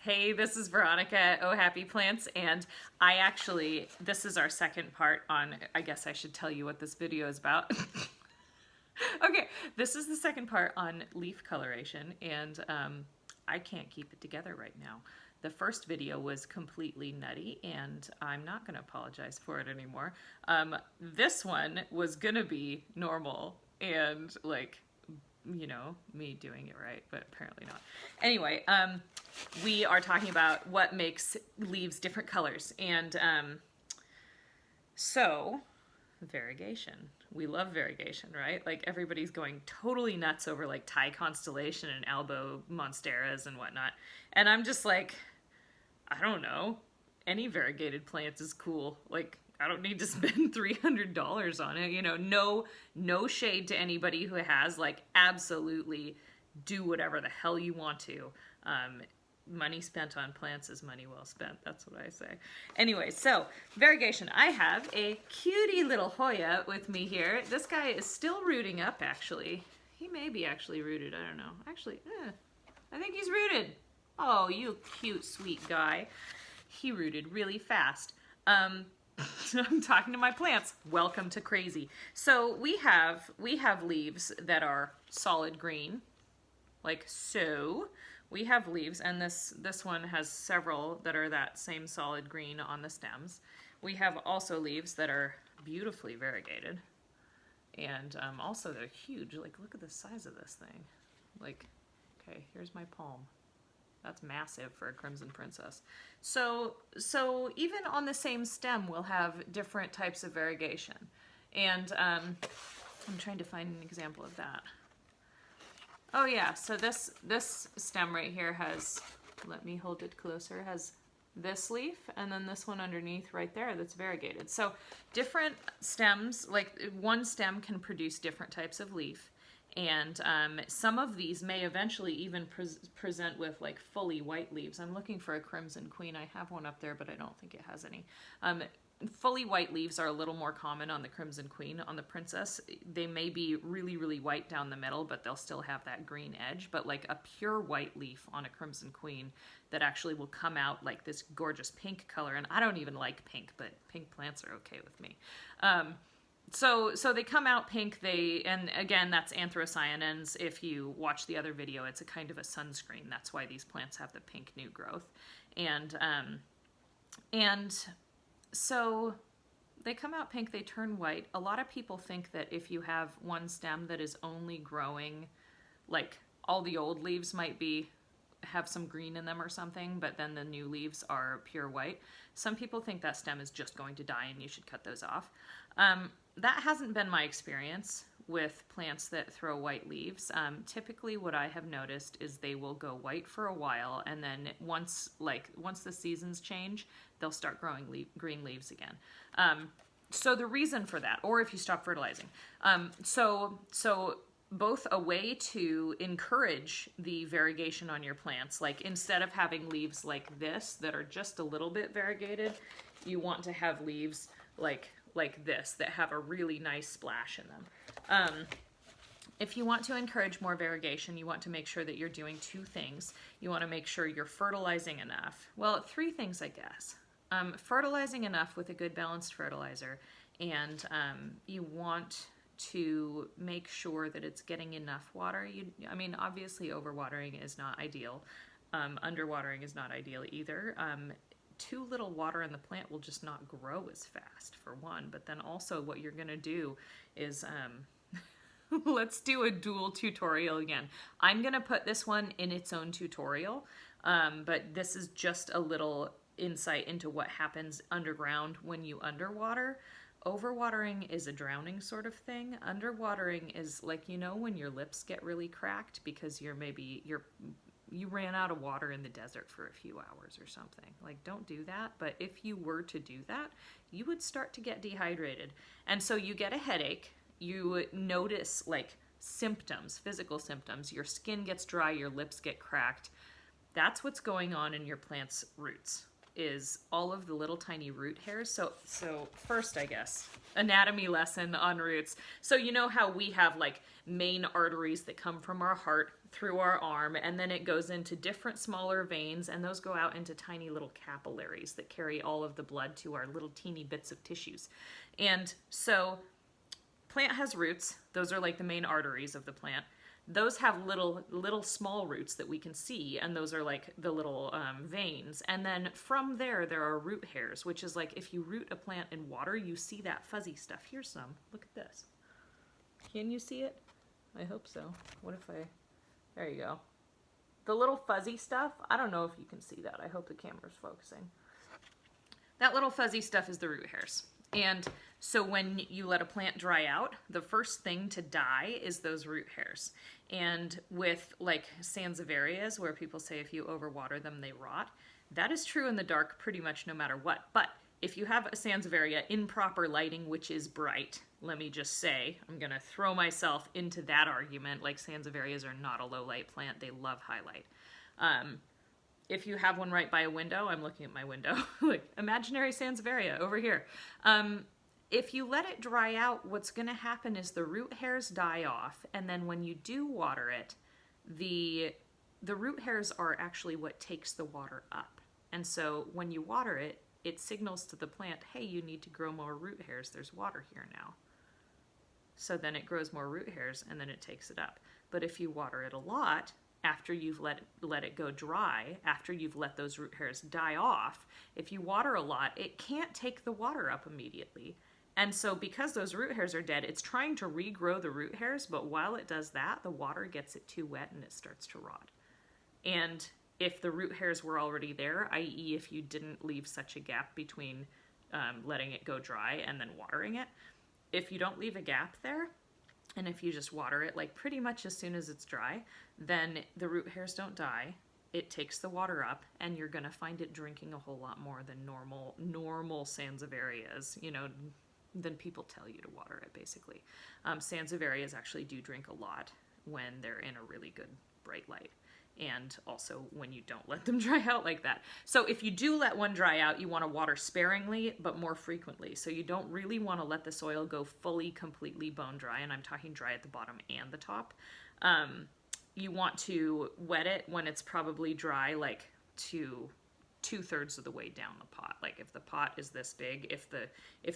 Hey, this is Veronica at Oh Happy Plants, and this is our second part on, I guess I should tell you what this video is about. Okay, this is the second part on leaf coloration, and I can't keep it together right now. The first video was completely nutty, and I'm not going to apologize for it anymore. This one was going to be normal and, like, you know, me doing it right, but apparently not. Anyway, we are talking about what makes leaves different colors, and so variegation. We love variegation, right? Like everybody's going totally nuts over like Thai constellation and albo monsteras and whatnot, and I'm just like, I don't know. Any variegated plants is cool. Like, I don't need to spend $300 on it. You know, no shade to anybody who has, like, absolutely do whatever the hell you want to. Money spent on plants is money well spent. That's what I say. Anyway, so variegation. I have a cutie little Hoya with me here. This guy is still rooting up, actually. He may be actually rooted. I don't know. Actually, I think he's rooted. Oh, you cute, sweet guy. He rooted really fast. I'm talking to my plants. Welcome to crazy. So we have leaves that are solid green, like so. We have leaves, and this one has several that are that same solid green on the stems. We have also leaves that are beautifully variegated, and also they're huge. Like, look at the size of this thing. Like, okay, here's my palm. That's massive for a crimson princess. So even on the same stem, we'll have different types of variegation. And I'm trying to find an example of that. Oh yeah, so this stem right here has, let me hold it closer, has this leaf, and then this one underneath right there that's variegated. So different stems, like one stem can produce different types of leaf. And some of these may eventually even present with like fully white leaves. I'm looking for a crimson queen. I have one up there, but I don't think it has any. Fully white leaves are a little more common on the crimson queen. On the princess, they may be really, really white down the middle, but they'll still have that green edge. But like a pure white leaf on a crimson queen that actually will come out like this gorgeous pink color. And I don't even like pink, but pink plants are okay with me. So they come out pink, and again, that's anthocyanins. If you watch the other video, it's a kind of a sunscreen. That's why these plants have the pink new growth. And so they come out pink, they turn white. A lot of people think that if you have one stem that is only growing, like all the old leaves might have some green in them or something, but then the new leaves are pure white. Some people think that stem is just going to die and you should cut those off. That hasn't been my experience with plants that throw white leaves. Typically what I have noticed is they will go white for a while, and then once the seasons change, they'll start growing green leaves again. So the reason for that, or if you stop fertilizing. So both a way to encourage the variegation on your plants, like instead of having leaves like this that are just a little bit variegated, you want to have leaves like this that have a really nice splash in them. If you want to encourage more variegation, you want to make sure that you're doing two things. You want to make sure you're fertilizing enough. Well, three things, I guess. Fertilizing enough with a good balanced fertilizer, and you want to make sure that it's getting enough water. I mean, obviously overwatering is not ideal. Underwatering is not ideal either. Too little water in the plant will just not grow as fast, for one. But then also what you're going to do is, let's do a dual tutorial again. I'm going to put this one in its own tutorial, but this is just a little insight into what happens underground when you underwater. Overwatering is a drowning sort of thing. Underwatering is like, you know, when your lips get really cracked because you ran out of water in the desert for a few hours or something. Like, don't do that. But if you were to do that, you would start to get dehydrated. And so you get a headache. You notice like symptoms, physical symptoms. Your skin gets dry, your lips get cracked. That's what's going on in your plant's roots. is all of the little tiny root hairs. So first, I guess, anatomy lesson on roots. So you know how we have like main arteries that come from our heart through our arm, and then it goes into different smaller veins, and those go out into tiny little capillaries that carry all of the blood to our little teeny bits of tissues. And so plant has roots. Those are like the main arteries of the plant. Those have little small roots that we can see, and those are like the little veins. And then from there are root hairs, which is like if you root a plant in water, you see that fuzzy stuff. Here's some. Look at this. Can you see it? I hope so. What if I... There you go. The little fuzzy stuff, I don't know if you can see that. I hope the camera's focusing. That little fuzzy stuff is the root hairs. And so when you let a plant dry out, the first thing to die is those root hairs. And with like Sansevieриas, where people say if you overwater them, they rot, that is true in the dark pretty much no matter what. But if you have a Sansevieria in proper lighting, which is bright, let me just say, I'm going to throw myself into that argument. Like Sansevierias are not a low light plant. They love highlight. If you have one right by a window, I'm looking at my window, like imaginary Sansevieria over here. If you let it dry out, what's going to happen is the root hairs die off, and then when you do water it, the root hairs are actually what takes the water up. And so when you water it, it signals to the plant, hey, you need to grow more root hairs. There's water here now. So then it grows more root hairs, and then it takes it up. But if you water it a lot, after you've let it go dry, after you've let those root hairs die off, if you water a lot, it can't take the water up immediately. And so because those root hairs are dead, it's trying to regrow the root hairs, but while it does that, the water gets it too wet and it starts to rot. And if the root hairs were already there, i.e. if you didn't leave such a gap between letting it go dry and then watering it, if you don't leave a gap there, and if you just water it like pretty much as soon as it's dry, then the root hairs don't die. It takes the water up, and you're going to find it drinking a whole lot more than normal Sansevierias, you know, than people tell you to water it, basically. Sansevierias actually do drink a lot when they're in a really good bright light, and also when you don't let them dry out like that. So if you do let one dry out, you want to water sparingly, but more frequently. So you don't really want to let the soil go fully, completely bone dry, and I'm talking dry at the bottom and the top. You want to wet it when it's probably dry, like to 2/3 of the way down the pot. Like if the pot is this big, if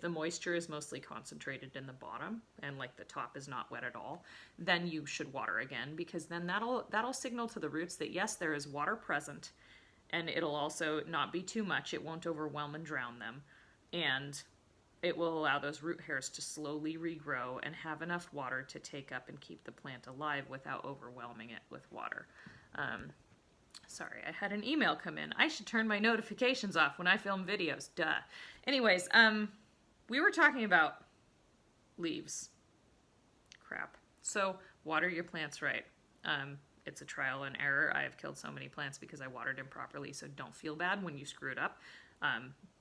the moisture is mostly concentrated in the bottom and like the top is not wet at all, then you should water again, because then that'll signal to the roots that yes, there is water present, and it'll also not be too much. It won't overwhelm and drown them, and it will allow those root hairs to slowly regrow and have enough water to take up and keep the plant alive without overwhelming it with water. Sorry, I had an email come in. I should turn my notifications off when I film videos. Duh. Anyways, we were talking about leaves. Crap. So, water your plants right. It's a trial and error. I have killed so many plants because I watered improperly, so don't feel bad when you screw it up.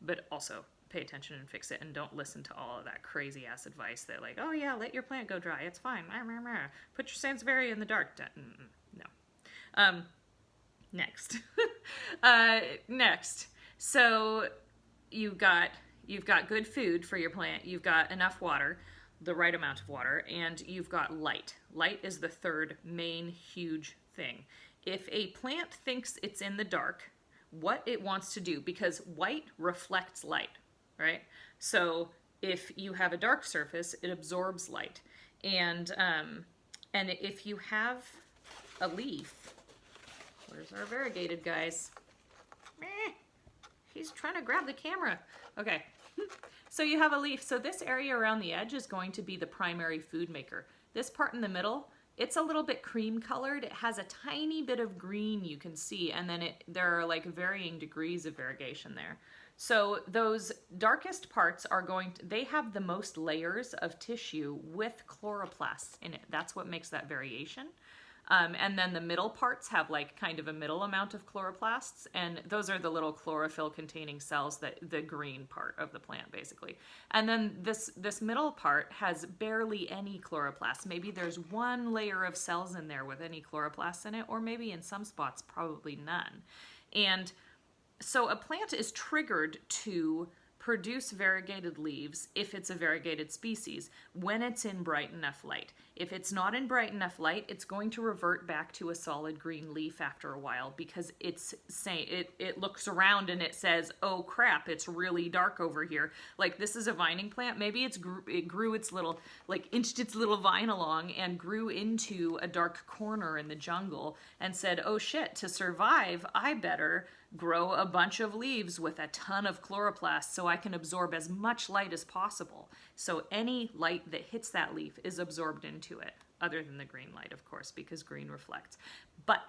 But also, pay attention and fix it, and don't listen to all of that crazy ass advice that like, oh yeah, let your plant go dry. It's fine. Put your Sansevieria in the dark. No. Next. Next. So you've got good food for your plant. You've got enough water, the right amount of water, and you've got light. Light is the third main huge thing. If a plant thinks it's in the dark, what it wants to do, because white reflects light, right? So if you have a dark surface, it absorbs light. And if you have a leaf, where's our variegated guys? He's trying to grab the camera. Okay. So you have a leaf. So this area around the edge is going to be the primary food maker. This part in the middle, it's a little bit cream colored. It has a tiny bit of green you can see, and then there are like varying degrees of variegation there. So those darkest parts they have the most layers of tissue with chloroplasts in it. That's what makes that variation. And then the middle parts have like kind of a middle amount of chloroplasts, and those are the little chlorophyll containing cells, that the green part of the plant basically. And then this middle part has barely any chloroplasts. Maybe there's one layer of cells in there with any chloroplasts in it, or maybe in some spots probably none. And So a plant is triggered to produce variegated leaves if it's a variegated species when it's in bright enough light. If it's not in bright enough light, it's going to revert back to a solid green leaf after a while because it's saying it looks around and it says, "Oh crap, it's really dark over here." Like this is a vining plant. Maybe it grew its little, like inched its little vine along and grew into a dark corner in the jungle and said, "Oh shit, to survive, I better grow a bunch of leaves with a ton of chloroplasts so I can absorb as much light as possible." So any light that hits that leaf is absorbed into it, other than the green light, of course, because green reflects. But,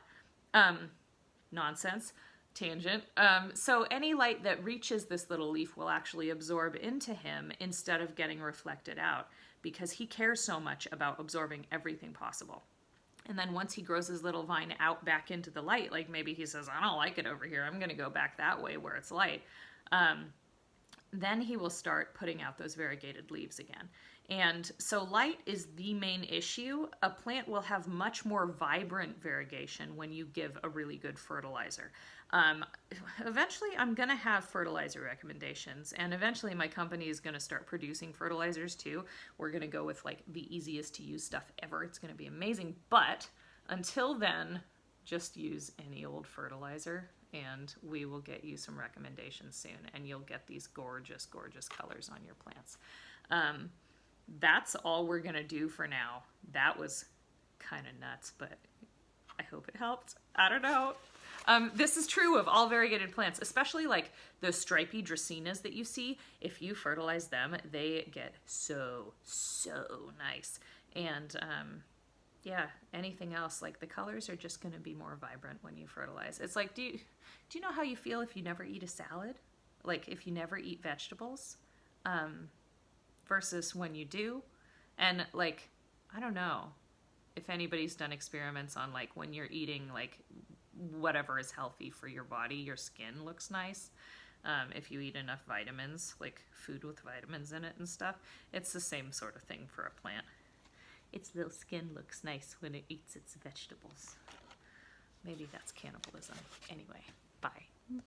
nonsense, tangent. So any light that reaches this little leaf will actually absorb into him instead of getting reflected out because he cares so much about absorbing everything possible. And then once he grows his little vine out back into the light, like maybe he says, "I don't like it over here, I'm going to go back that way where it's light," then he will start putting out those variegated leaves again. And so light is the main issue. A plant will have much more vibrant variegation when you give a really good fertilizer. Eventually, I'm going to have fertilizer recommendations, and eventually my company is going to start producing fertilizers too. We're going to go with like the easiest to use stuff ever. It's going to be amazing. But until then, just use any old fertilizer and we will get you some recommendations soon and you'll get these gorgeous, gorgeous colors on your plants. That's all we're going to do for now. That was kind of nuts, but I hope it helped. I don't know. This is true of all variegated plants, especially like the stripy dracaenas that you see. If you fertilize them, they get so, so nice. And yeah, anything else, like the colors are just going to be more vibrant when you fertilize. It's like, do you know how you feel if you never eat a salad? Like if you never eat vegetables versus when you do? And like, I don't know if anybody's done experiments on like when you're eating like whatever is healthy for your body, your skin looks nice. If you eat enough vitamins, like food with vitamins in it and stuff, it's the same sort of thing for a plant. Its little skin looks nice when it eats its vegetables. Maybe that's cannibalism. Anyway, bye.